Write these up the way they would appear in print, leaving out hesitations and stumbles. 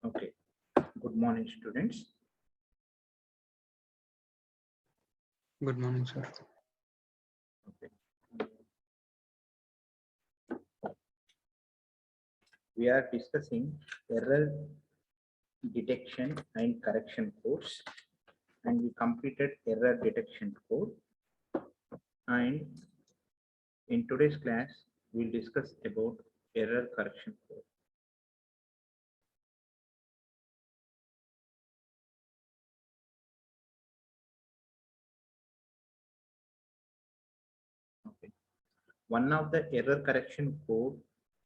Okay. Good morning, students. Good morning, sir. Okay. We are discussing error detection and correction course, and we completed error detection code. And in today's class, we'll discuss about error correction code. Okay. One of the error correction code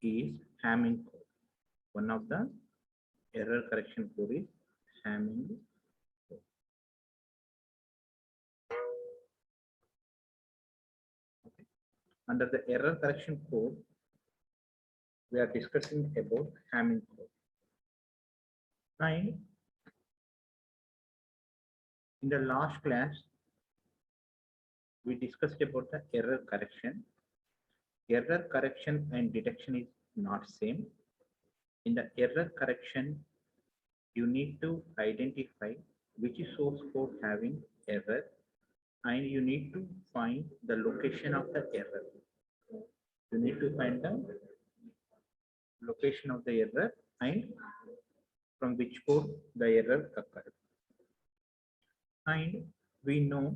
is Hamming code. One of the error correction code is Hamming code. Okay. Under the error correction code, we are discussing about Hamming code. And in the last class, we discussed about the error correction. Error correction and detection is not same. In the error correction, you need to identify which source code having error, and you need to find the location of the error. You need to find the location of the error and from which code the error occurred. And we know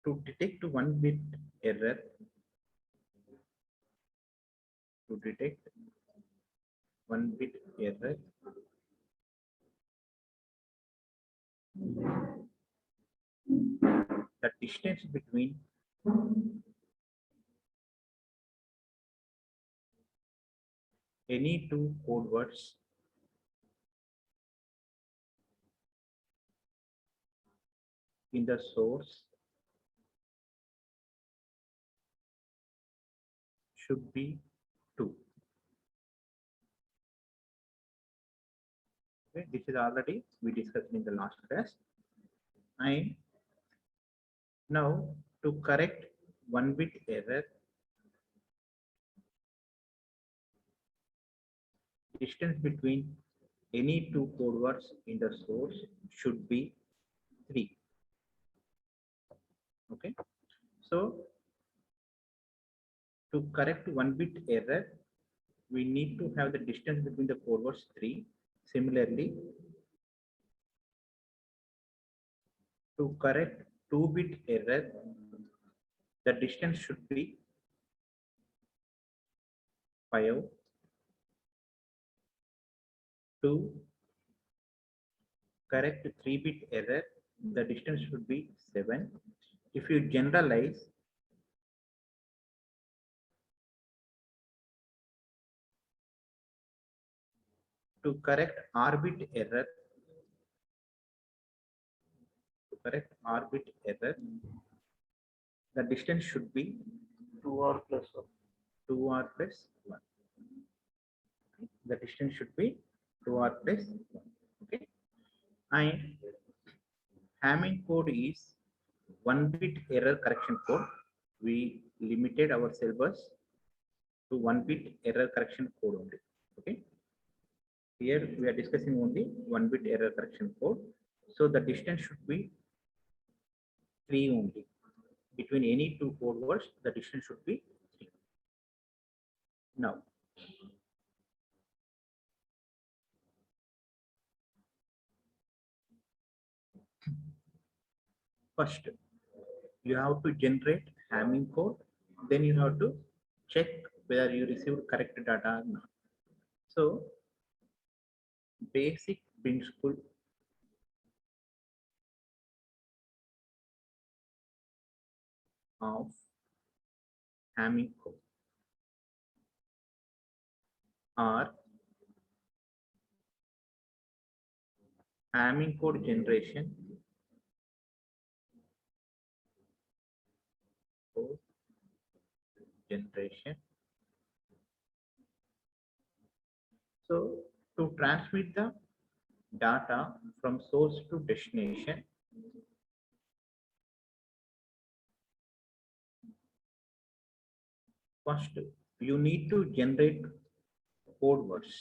to detect 1-bit error, to detect 1-bit error, the distance between any two code words in the source should be 2. Okay, this is already we discussed in the last class. And now to correct 1-bit error, distance between any two code words in the source should be 3. Okay, so to correct 1-bit error, we need to have the distance between the code words 3. Similarly, to correct 2-bit error, the distance should be 5. To correct 3-bit error, the distance should be 7. If you generalize, to correct r-bit error, the distance should be 2r plus 1. 2r plus 1. The distance should be 2r plus 1. Okay. And Hamming code is 1-bit error correction code. We limited our syllabus to 1-bit error correction code only. Okay. Here we are discussing only 1-bit error correction code. So the distance should be 3 only. Between any two code words, the distance should be 3. Now, first, you have to generate Hamming code. Then you have to check whether you received correct data or not. So, basic principle of Hamming code are Hamming code generation, code generation. So, to transmit the data from source to destination, first you need to generate code words.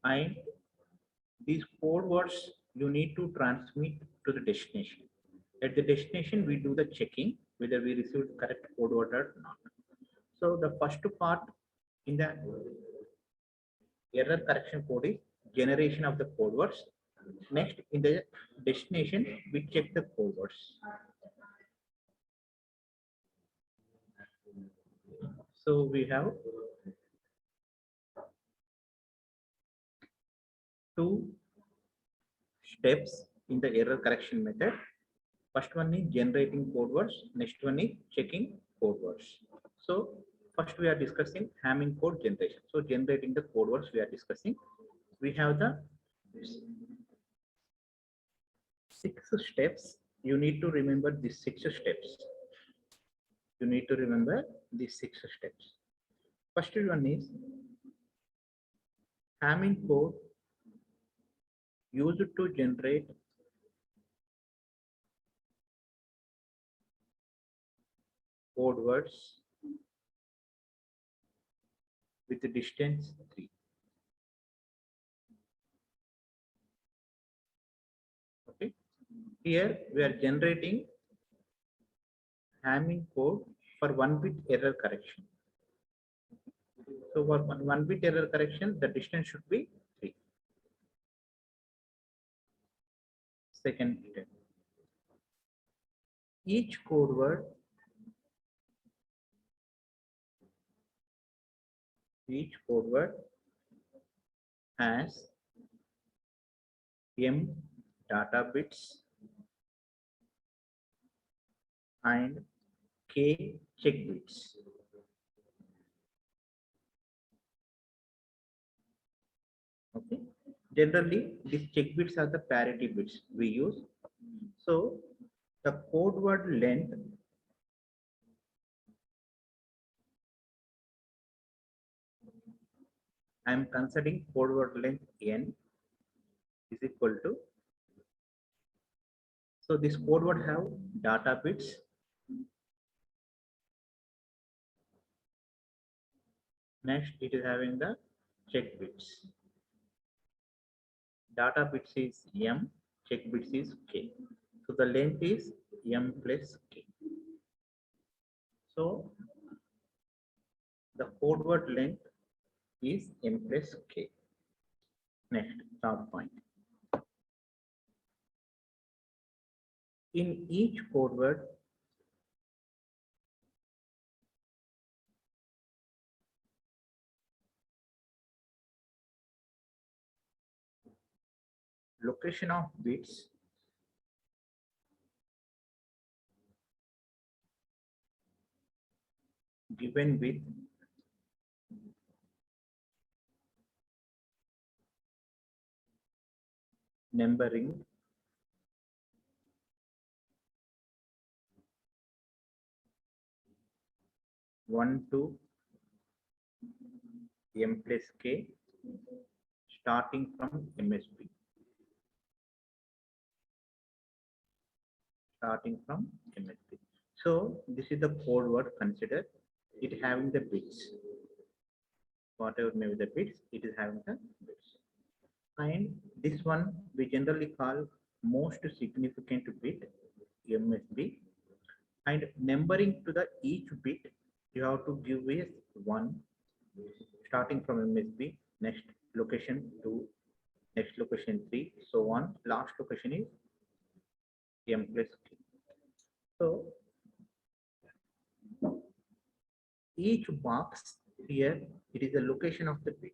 And these code words you need to transmit to the destination. At the destination, we do the checking whether we received the correct code word or not. So the first part in the error correction code is generation of the code words. Next, in the destination, we check the code words. So we have two steps in the error correction method. First one is generating code words. Next one is checking code words. So first we are discussing Hamming code generation. So generating the code words we are discussing. We have the 6 steps. You need to remember these 6 steps. You need to remember these 6 steps. First one is Hamming code used to generate code words with the distance 3. Okay. Here we are generating Hamming code for 1-bit error correction. So for 1-bit error correction, the distance should be 3. Second step. Each code word has M data bits and K check bits. Okay. Generally, these check bits are the parity bits we use. So the code word length I am considering code word length n is equal to. So this code word have data bits next it is having the check bits. Data bits is m, check bits is k. So the length is m plus k. So the code word length is m plus k. Next, third point. In each code word, location of bits given with numbering one to m plus k starting from MSB. Starting from MSB. So this is the code word considered. It having the bits. Whatever may be the bits, it is having the bits. And this one we generally call most significant bit, MSB. And numbering to the each bit, you have to give is 1 starting from MSB, next location 2, next location 3, so on. Last location is m plus k. So each box here, it is the location of the bit.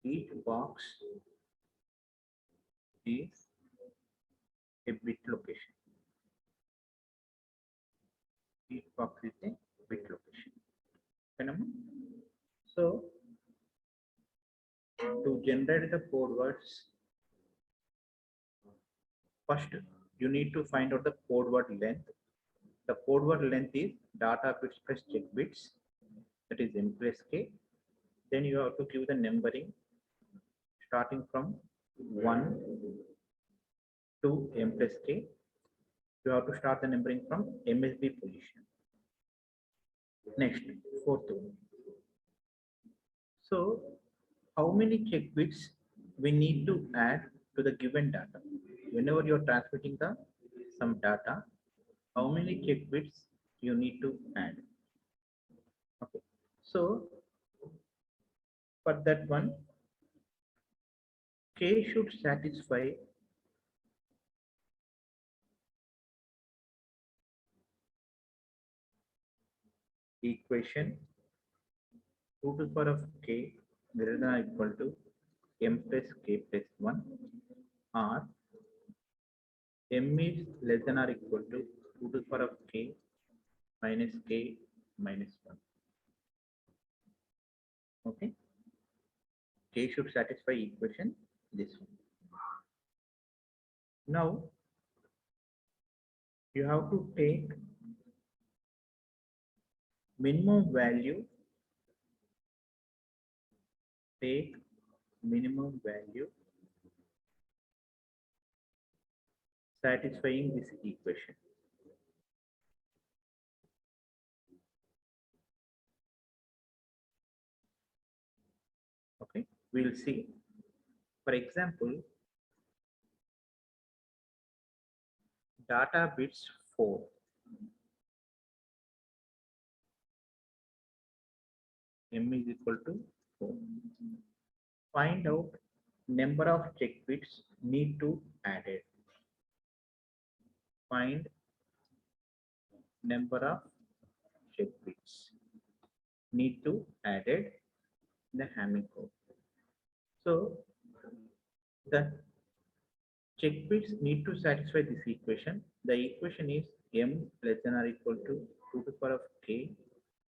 Each box is a bit location. Each box is a bit location. So to generate the code words, first you need to find out the code word length. The code word length is data bits plus check bits, that is m plus k. Then you have to give the numbering starting from 1 to m plus k. You have to start the numbering from MSB position. Next, fourth one. So how many check bits we need to add to the given data? Whenever you're transmitting some data, how many check bits you need to add? Okay. So for that one, K should satisfy equation 2 to the power of K greater than or equal to M plus K plus 1, or M is less than or equal to 2 to the power of K minus K minus 1. Okay. K should satisfy equation this one. Now you have to take minimum value, satisfying this equation. Okay, we'll see. For example, data bits 4. M is equal to 4. Find out number of check bits need to added. Find number of check bits need to added in the Hamming code. So the check bits need to satisfy this equation. The equation is M less than or equal to 2 to the power of K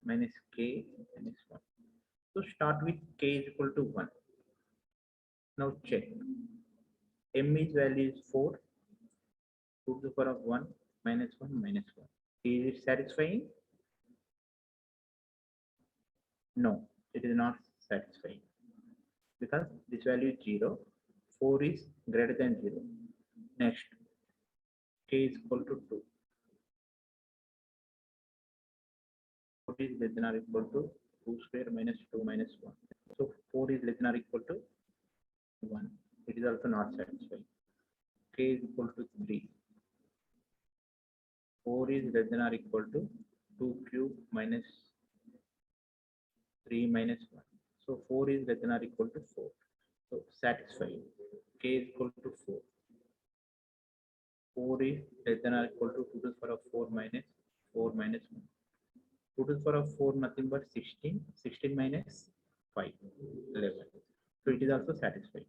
minus K minus 1. So start with K is equal to 1. Now check. M is value is 4. 2 to the power of 1 minus 1 minus 1. Is it satisfying? No, it is not satisfying because this value is 0. 4 is greater than 0. Next, K is equal to 2. 4 is less than or equal to 2 square minus 2 minus 1. So 4 is less than or equal to 1. It is also not satisfying. K is equal to 3. 4 is less than or equal to 2 cube minus 3 minus 1. So 4 is less than or equal to 4. So satisfying. K is equal to 4. 4 is less than or equal to 2 to the power of 4 minus 4 minus 1. 2 to the power of 4 nothing but 16. 16 minus 5, 11. So it is also satisfying.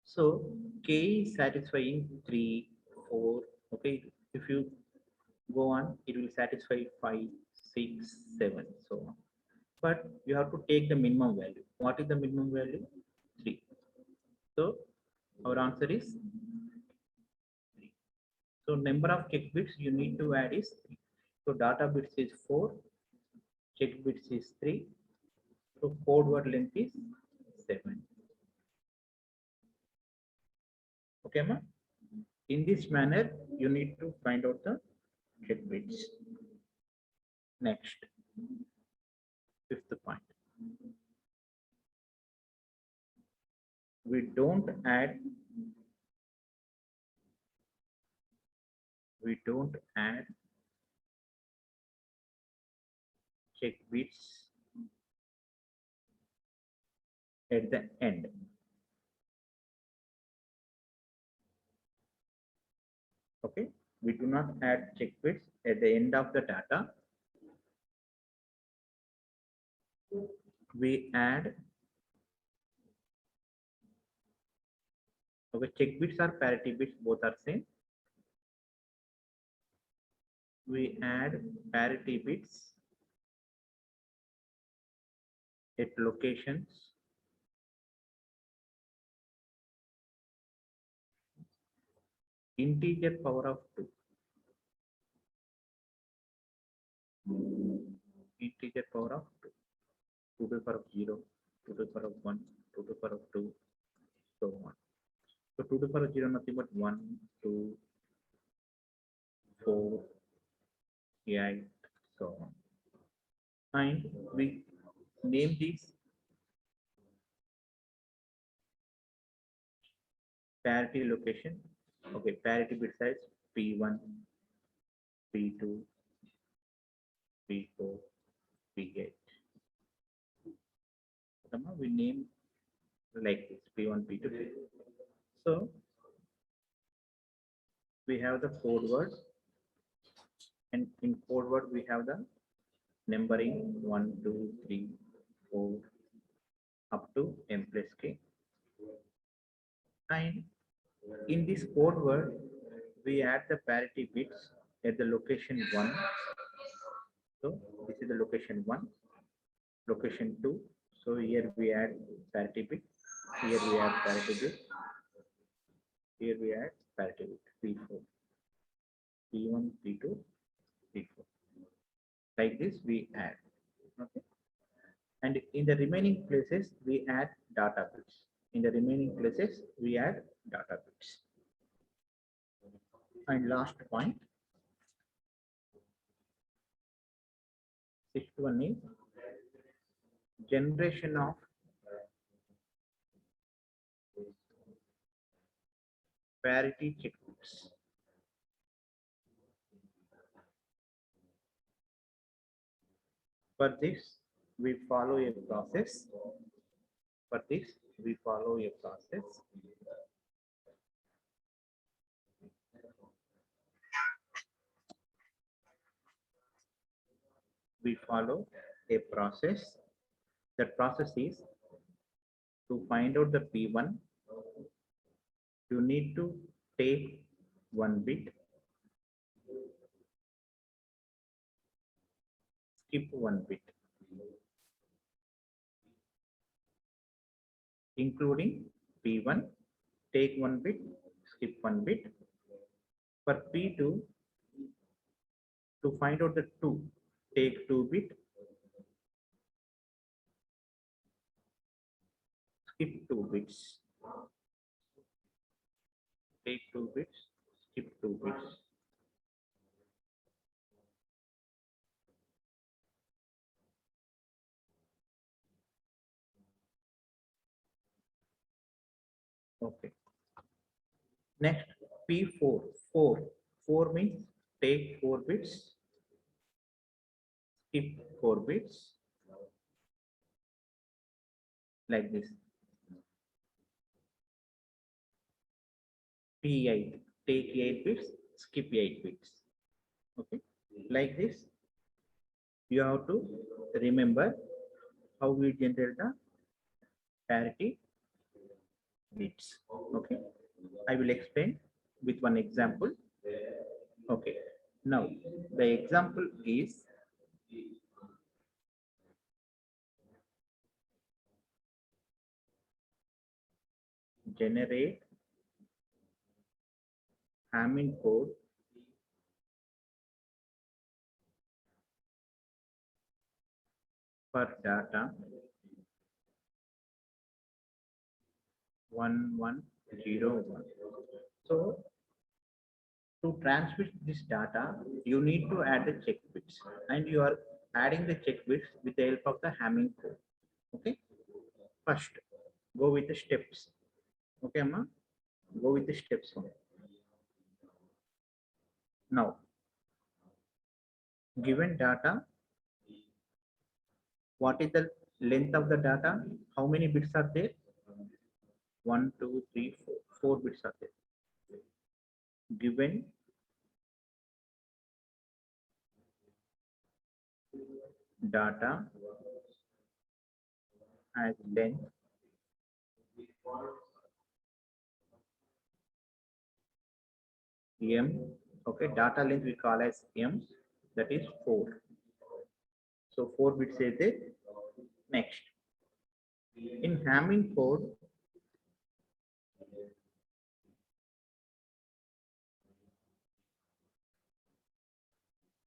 So K is satisfying 3, 4. Okay. If you go on, it will satisfy 5, 6, 7, so on. But you have to take the minimum value. What is the minimum value? 3. So our answer is 3. So number of check bits you need to add is 3. So data bits is 4, check bits is 3. So code word length is 7. Okay, ma? In this manner, you need to find out the check bits. Next, fifth point. We don't add check bits at the end. Okay, we do not add check bits at the end of the data. We add, okay, check bits or parity bits, both are same. We add parity bits at locations integer power of 2. Integer power of 2. 2 to the power of 0, 2 to the power of 1, 2 to the power of 2, so on. So 2 to the power of 0 nothing but 1, 2, 4, 8, so on. And we name these parity location. Okay, parity bit size P1, P2, P4, P8. Somehow we name like this P1, P2, P4. So we have the code word, and in code word we have the numbering 1, 2, 3, 4 up to m plus k. And in this code word, we add the parity bits at the location 1. So this is the location 1, location 2. So here we add parity bit. Here we add parity bit. Here we add parity bit P4, P1, P2, P4. Like this we add. Okay. And in the remaining places we add data bits. In the remaining places we add data bits. And last point, sixth one is generation of parity check bits. For this, we follow a process. For this, we follow a process. We follow a process. That process is to find out the P1. You need to take one bit, skip one bit, including P1, take one bit, skip one bit. For P2, to find out the 2, take 2 bit, skip 2 bits, take 2 bits, skip 2 bits. Okay. Next, P4, 4 means take 4 bits, skip 4 bits, like this. P8, take 8 bits, skip 8 bits. Okay, like this. You have to remember how we generate the parity bits. Okay, I will explain with one example. Okay, now the example is generate Hamming code for data 1101. So to transmit this data, you need to add the check bits, and you are adding the check bits with the help of the Hamming code. Okay, first go with the steps. Okay, Amma, go with the steps. Now, given data, what is the length of the data? How many bits are there? 1, 2, 3, 4. 4 bits are there. Given data as length m. Okay, data length we call as m, that is 4. So 4 bits is there. Next, in Hamming code,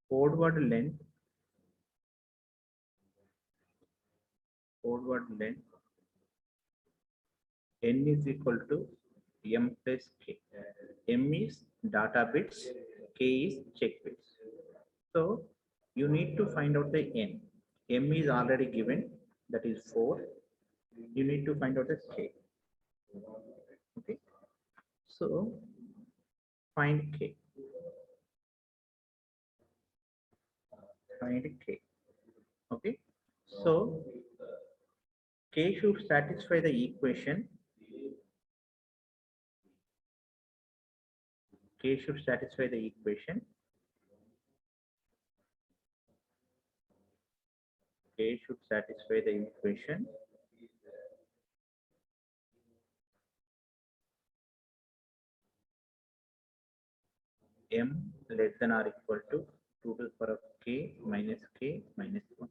code word length n is equal to m plus k. M is data bits, K is check bits. So you need to find out the n. M is already given, that is 4. You need to find out the K. Okay. So find K. Find K. Okay. So K should satisfy the equation. K should satisfy the equation. K should satisfy the equation M less than or equal to 2 to the power of K minus 1.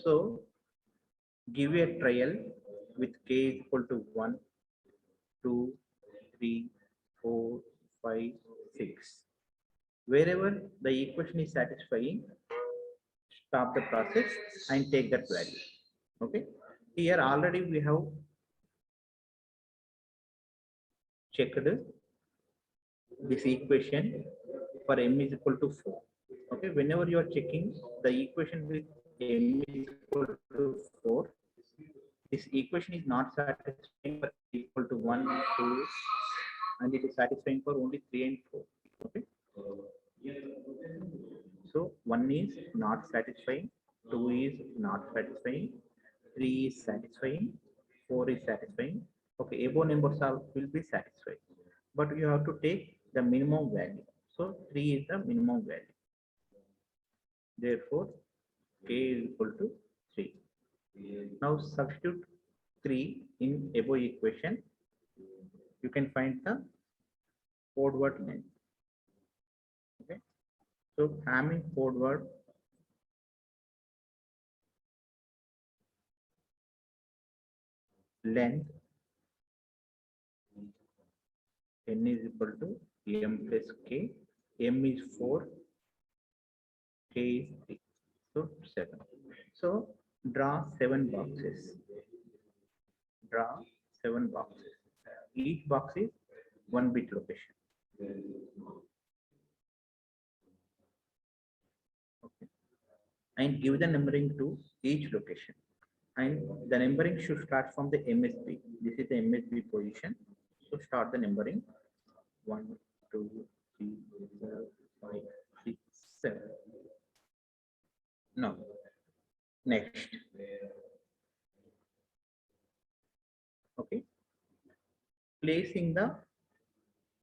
So give a trial with K is equal to 1, 2, 3, 4, 5, 6. Wherever the equation is satisfying, stop the process and take that value. Okay. Here already we have checked this equation for M is equal to 4. Okay. Whenever you are checking the equation with M is equal to 4, this equation is not satisfying for equal to 1, 2, and it is satisfying for only 3 and 4. Okay. So 1 is not satisfying, 2 is not satisfying, 3 is satisfying, 4 is satisfying. Okay, above numbers are will be satisfied, but you have to take the minimum value. So 3 is the minimum value. Therefore, K is equal to 3. Now substitute 3 in above equation. You can find the code word length. Okay. So Hamming code word length n is equal to m plus k. M is 4, k is 3. So 7. So draw 7 boxes. Draw 7 boxes. Each box is 1 bit location. Okay. And give the numbering to each location. And the numbering should start from the MSB. This is the MSB position. So start the numbering 1, 2, 3, 4, 5, 6, 7. No. Next. Okay. Placing the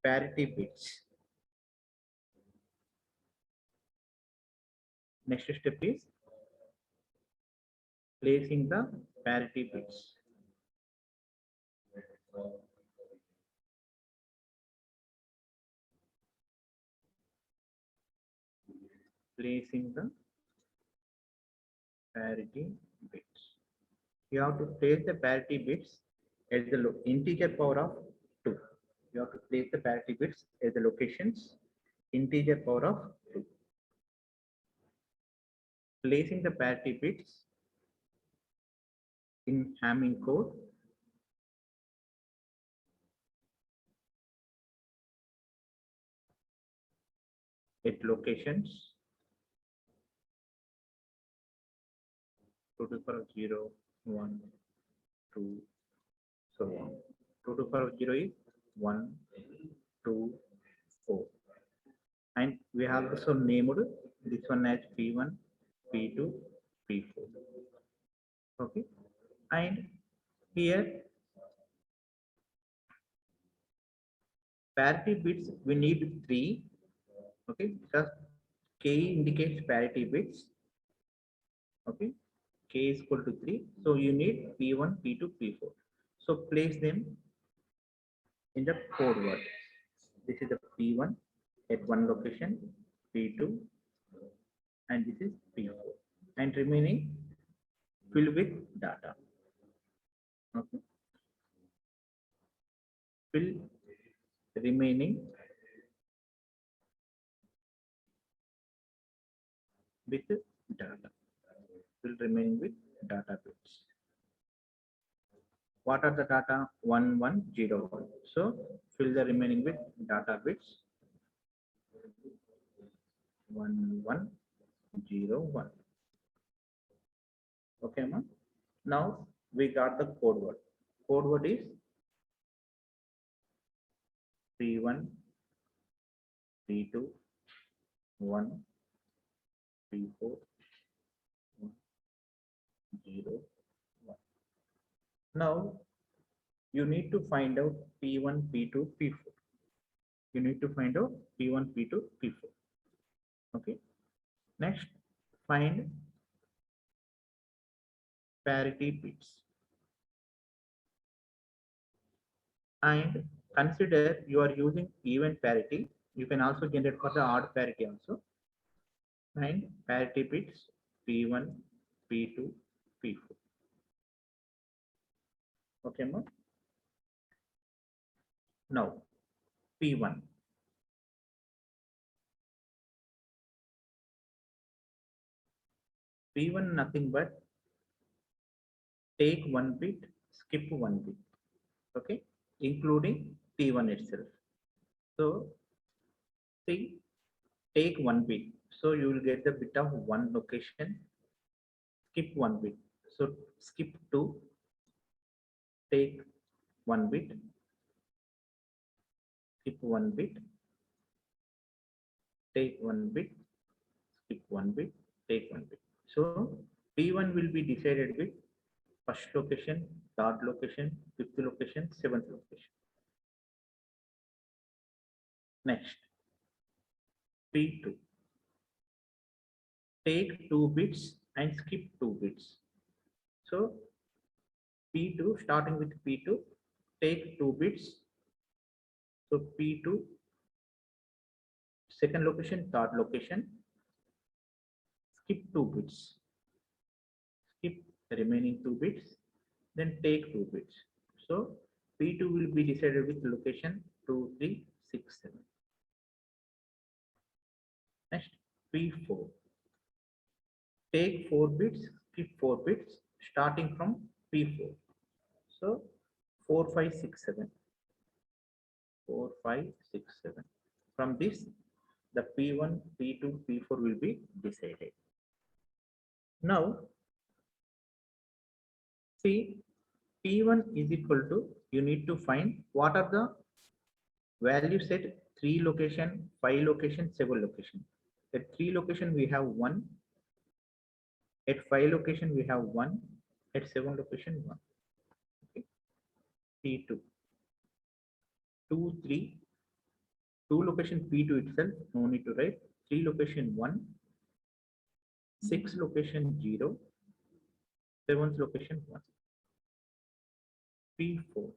parity bits. Next step is placing the parity bits. Placing the parity bits. You have to place the parity bits at the integer power of 2. You have to place the parity bits at the locations integer power of 2. Placing the parity bits in Hamming code. At locations 2 to the power of 0, 1, 2, so on. 2 to the power of 0 is 1, 2, 4. And we have also named this one as P1, P2, P4. Okay. And here parity bits we need 3. Okay, because K indicates parity bits. Okay, K is equal to 3. So you need P1, P2, P4. So place them in the code word. This is the P1 at one location, P2, and this is P4. And remaining fill with data. Okay. Fill remaining with data. Fill remaining with data bits. What are the data? 1, 1, 0, 1. So fill the remaining with data bits. 1101. Okay, ma. Now we got the code word. Code word is P1, P2, 1, P4, 1, 0, 1. Now you need to find out P1, P2, P4. You need to find out P1, P2, P4. Okay. Next, find parity bits. And consider you are using even parity. You can also generate for the odd parity also. Find parity bits P1, P2, P4. Okay, ma? Now, P1. P1 nothing but take one bit, skip one bit. Okay, including P1 itself. So, see, take one bit. So you will get the bit of one location, skip one bit. So skip two, take one bit, skip one bit, take one bit, skip one bit, take one bit. So P1 will be decided with first location, third location, fifth location, seventh location. Next, P2. Take two bits and skip two bits. So P2 starting with P2, take two bits. So P2, second location, third location, skip two bits. Skip the remaining two bits, then take two bits. So P2 will be decided with location 2, 3, 6, 7. Next, P4. Take 4 bits, skip 4 bits, starting from P4. So 4, 5, 6, 7. 4, 5, 6, 7. From this, the P1, P2, P4 will be decided. Now, see, P1 is equal to, you need to find what are the value set 3 location, 5 location, 7 location. At 3 location, we have 1. At 5 location, we have 1. At 7 location, 1. Okay. P2. 2, 3. 2 location P2 itself, no need to write. 3 location 1. 6 location 0. 7th location 1. P4.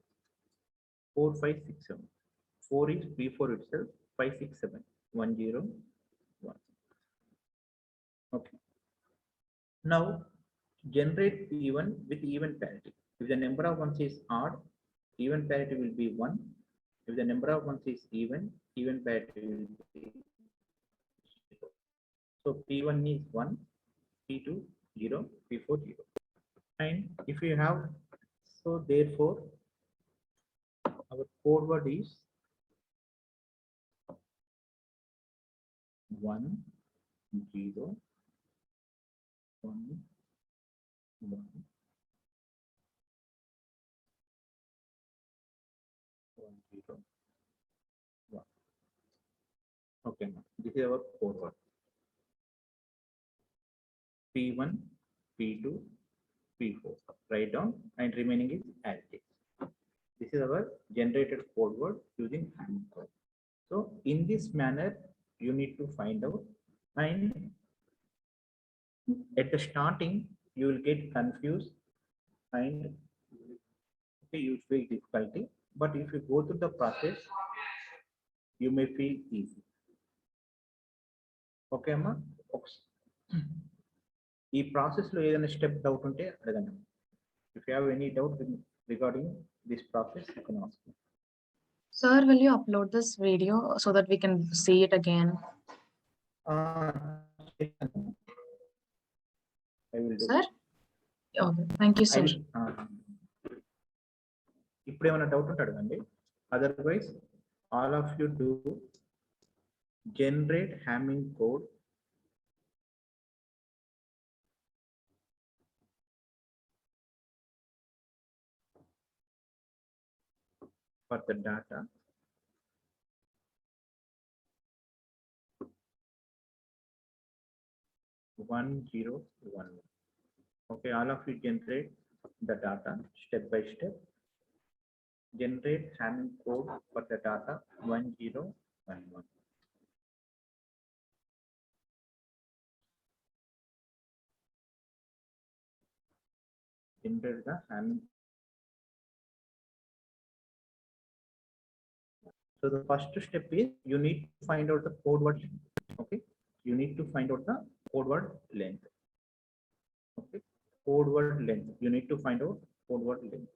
4, 5, 6, 7. 4 is P4 itself. 5, 6, 7. 1, 0, 1. Okay. Now generate P1 with even parity. If the number of ones is odd, even parity will be 1. If the number of ones is even parity will be 0. So P1 is 1, P2 0, P4 0. And if you have, so therefore our code word is 1, 0, 1, 1, 1, 0, 1. Okay, this is our code word. P1, P2, P4. Write down and remaining is as it is. This is our generated code word using Hamming code. So in this manner, you need to find out, and at the starting, you will get confused and okay, you feel difficulty. But if you go through the process, you may feel easy. Okay, అమ్మా ఈ process లో ఏదైనా step doubt ఉంటే అడగండి. If you have any doubt regarding this process, you can ask me. Sir, will you upload this video so that we can see it again? I will do. Sir? Okay, thank you, sir. ఇప్పుడు ఏమైనా doubt ఉంటే అడగండి. Otherwise, all of you do generate Hamming code for the data. One zero one. Okay, all of you generate the data step by step. Generate Hamming code for the data 1011. Generate the Hamming. So the first step is you need to find out the code word. Okay, you need to find out the code word length. Okay, code word length. You need to find out code word length.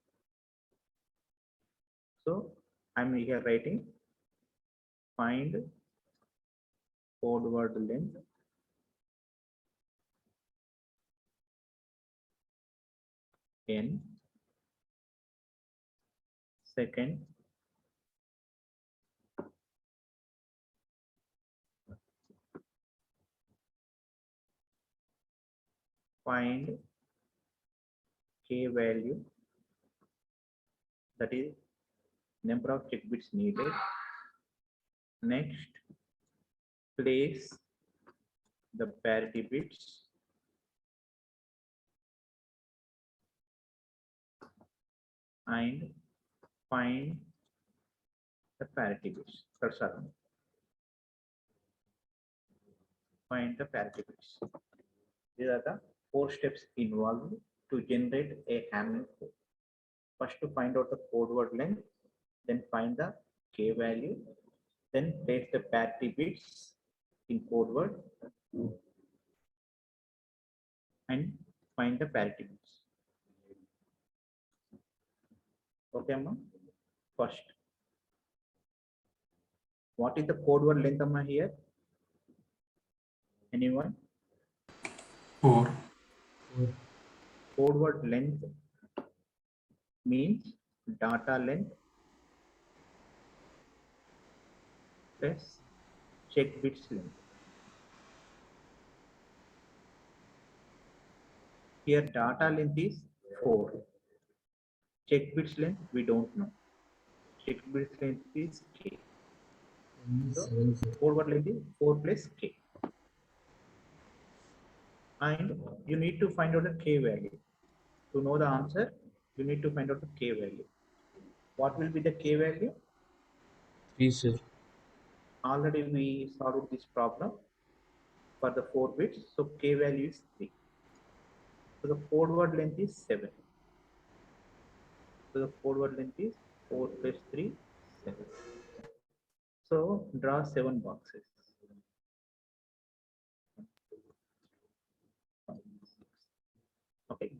So I'm here writing find code word length in second find k value, that is number of check bits needed. Next, place the parity bits and find the parity bits. Find the parity bits. These are the 4 steps involved to generate a Hamming code. First, to find out the code word length, then find the k value, then place the parity bits in code word and find the parity bits. Okay, Amma? First, what is the code word length, Amma, here? Anyone? 4. Code word length means data length plus check bits length. Here data length is 4. Check bits length we don't know. Check bits length is k. So code word length is 4 plus k. And you need to find out the k value. To know the answer, you need to find out the k value. What will be the k value? 3, sir. Already we solved this problem for the 4 bits. So k value is 3. So the code word length is 7. So the code word length is 4 plus 3, 7. So draw 7 boxes. Okay.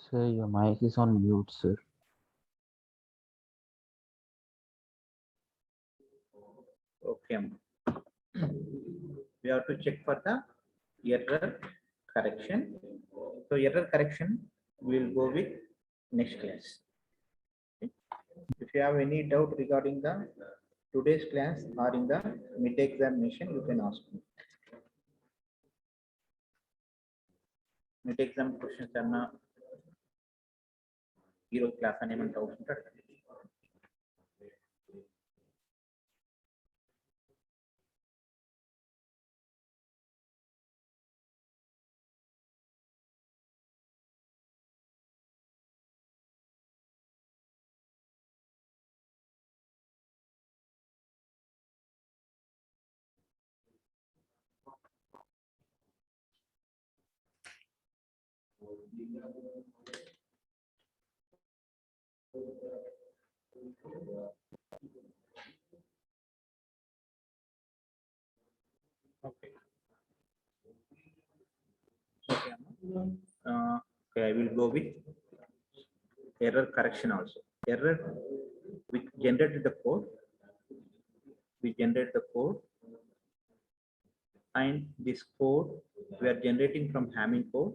Sir, your mic is on mute, sir. Okay. We have to check for the error correction. So error correction we will go with next class. Okay. If you have any doubt regarding the today's class or in the mid examination, you can ask me. Mid exam questions are not hero class and even doubt. Okay. Okay. Okay, I will go with error correction also. Error, we generated the code. We generate the code, and this code we are generating from Hamming code,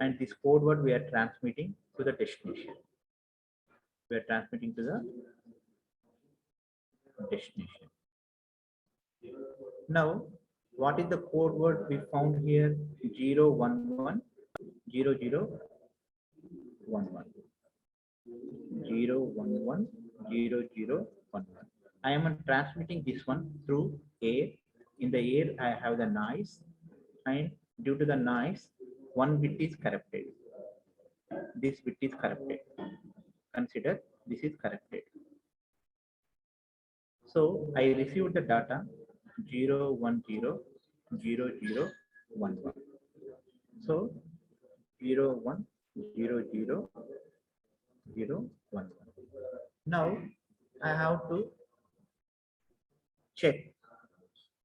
and this code word we are transmitting to the destination. We are transmitting to the destination. Now, what is the code word we found here? 011 0011 011 0011. I am transmitting this one through air. In the air, I have the noise, and due to the noise, one bit is corrupted. This bit is corrupted. Consider this is corrupted. So I received the data 010 0011. So 0100011. Now I have to check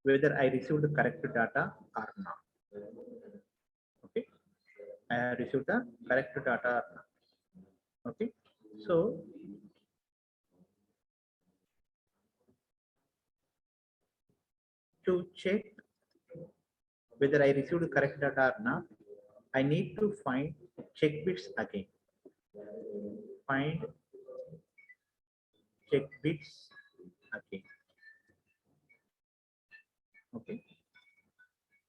whether I received the correct data or not. Okay, I have received the correct data or not. Okay, so to check whether I received the correct data or not, I need to find check bits again. Find check bits again. Okay.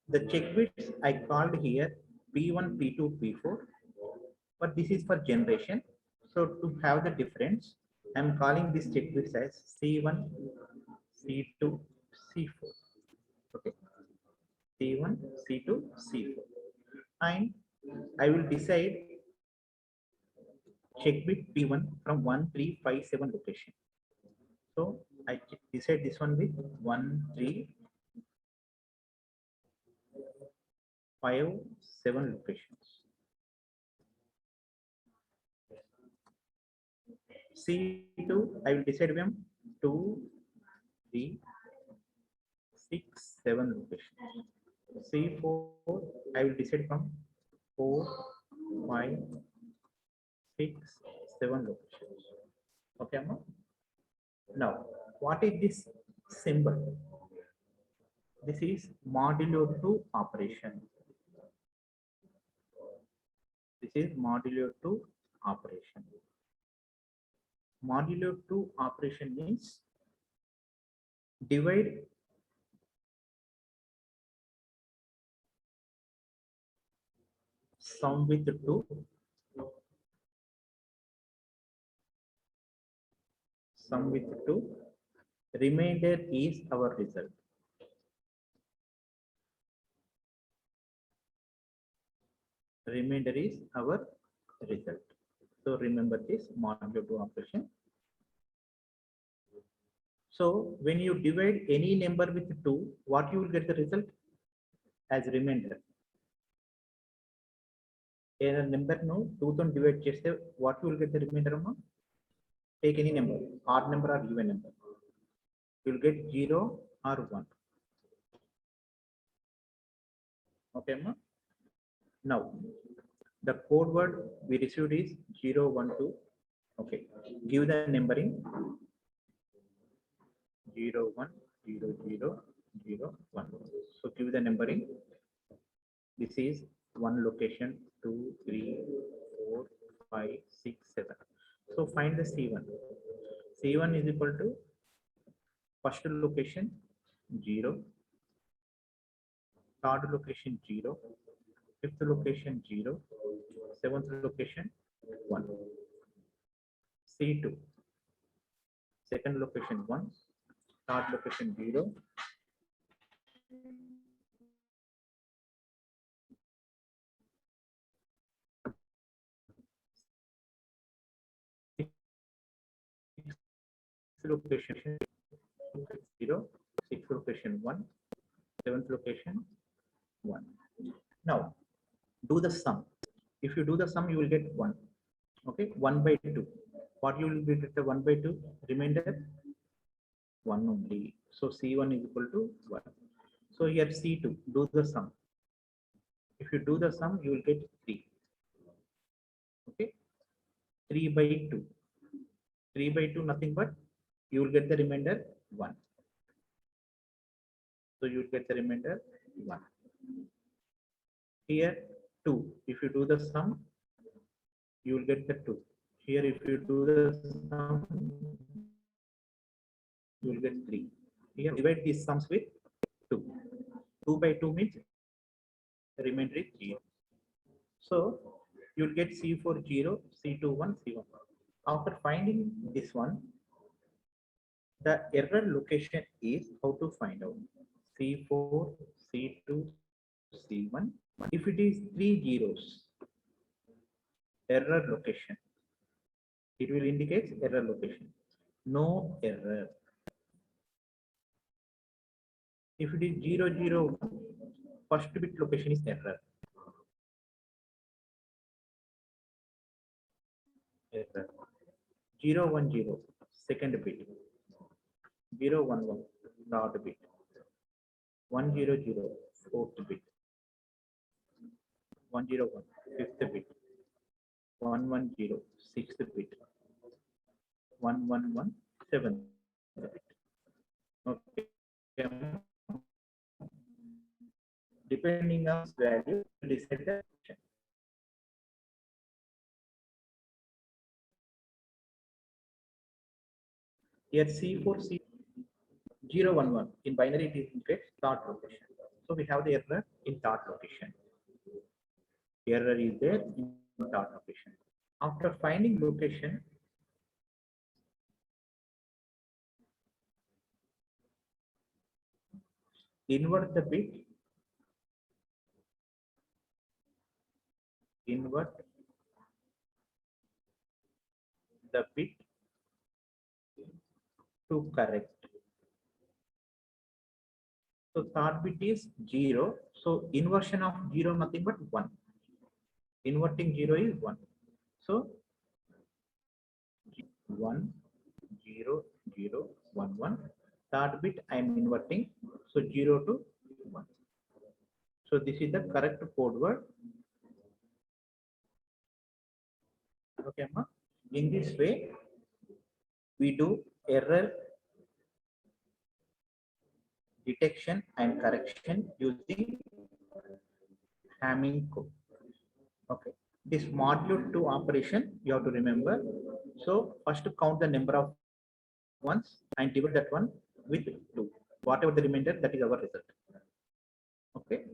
The check bits I called here P1, P2, P4, but this is for generation. So to have the difference, I'm calling this check bits as C1, C2, C4. Okay. C1, C2, C4. And I will decide check bit P1 from 1357 location. So I decide this one with 1357 locations. C2, I will decide them 2, 3, 6, 7 locations. C4, I will decide from 4, 5, 6, 7 locations. Okay, Amma? Now, what is this symbol? This is modulo 2 operation. This is modulo 2 operation. Modulo 2 operation means divide sum with 2, sum with 2, remainder is our result. Remainder is our result. So remember this modulo 2 operation. So when you divide any number with 2, what you will get the result as remainder? A number no 2 to divide just what you will get the remainder amount? Take any number, odd number or even number. You will get 0 or 1. Okay, ma? Now The code word we received is 012. Okay, give the numbering 010001. So give the numbering. This is one location, 2, 3, 4, 5, 6, 7. So find the C1. C1 is equal to first location 0, third location 0, fifth location 0, seventh location 1. C2, second location 1, third location 0, location 0, sixth location 1, seventh location 1. Now do the sum. If you do the sum, you will get 1. Okay, 1 by 2. What you will get the 1 by 2? Remainder 1 only. So C1 is equal to 1. So here C2, do the sum. If you do the sum, you will get 3. Okay, 3 by 2. 3 by 2, nothing but you will get the remainder 1. So you will get the remainder 1. Here 2. If you do the sum, you will get the 2. Here if you do the sum, you will get 3. Here divide these sums with 2. 2 by 2 means the remainder is 0. So you will get C4 0, C2 1, C1. After finding this one, the error location is how to find out C4, C2, C1. If it is 3 zeros, error location, it will indicate error location. No error. If it is 0, 0, first bit location is error. Error. 0, 1, 0, second bit. 0, 1, 1, third bit. 1, 0, 0, fourth bit. 1, 0, 1, fifth bit. 1, 1, 0, sixth bit. 1, 1, 1, seventh bit. Okay. Depending on value, decide the option. Here C4, C 0, 1, 1. In binary, it indicates third location. So we have the error in third location. Error is there in third location. After finding location, invert the bit, invert the bit to correct. So third bit is 0. So inversion of 0 nothing but 1. Inverting 0 is 1. So 1, 0, 0, 1, 1. Third bit I am inverting. So 0 to 1. So this is the correct code word. Okay, ma? In this way, we do error detection and correction using Hamming code. Okay, this module 2 operation you have to remember. So first count the number of ones and divide that one with 2. Whatever the remainder, that is our result. Okay,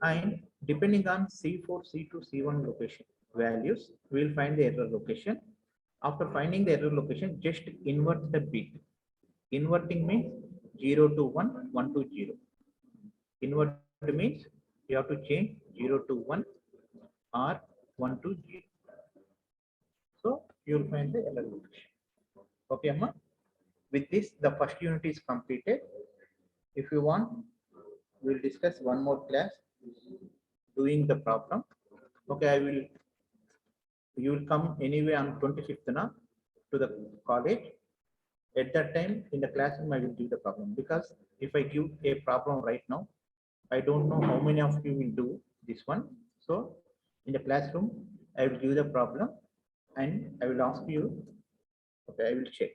and depending on C4, C2, C1 location values, we will find the error location. After finding the error location, just invert the bit. Inverting means 0 to 1, 1 to 0. Invert means you have to change 0 to 1 or 1 to 0. So you will find the error location. Okay, Amma? With this, the first unit is completed. If you want, we will discuss one more class doing the problem. Okay, you will come anyway on 25th na, to the college. At that time, in the classroom, I will give the problem, because if I give a problem right now, I don't know how many of you will do this one. So in the classroom. I will give the problem and I will ask you. Okay, I will check.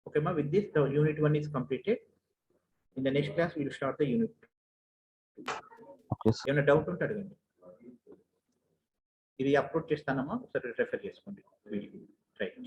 Okay, ma, with this, the unit 1 is completed. In the next class, we will start the unit 2. Okay, sir. ఏమైనా doubt ఉంటే అడగండి. ఇది upload చేస్తానమ్మా, ఒకసారి refer చేసుకోండి. Right.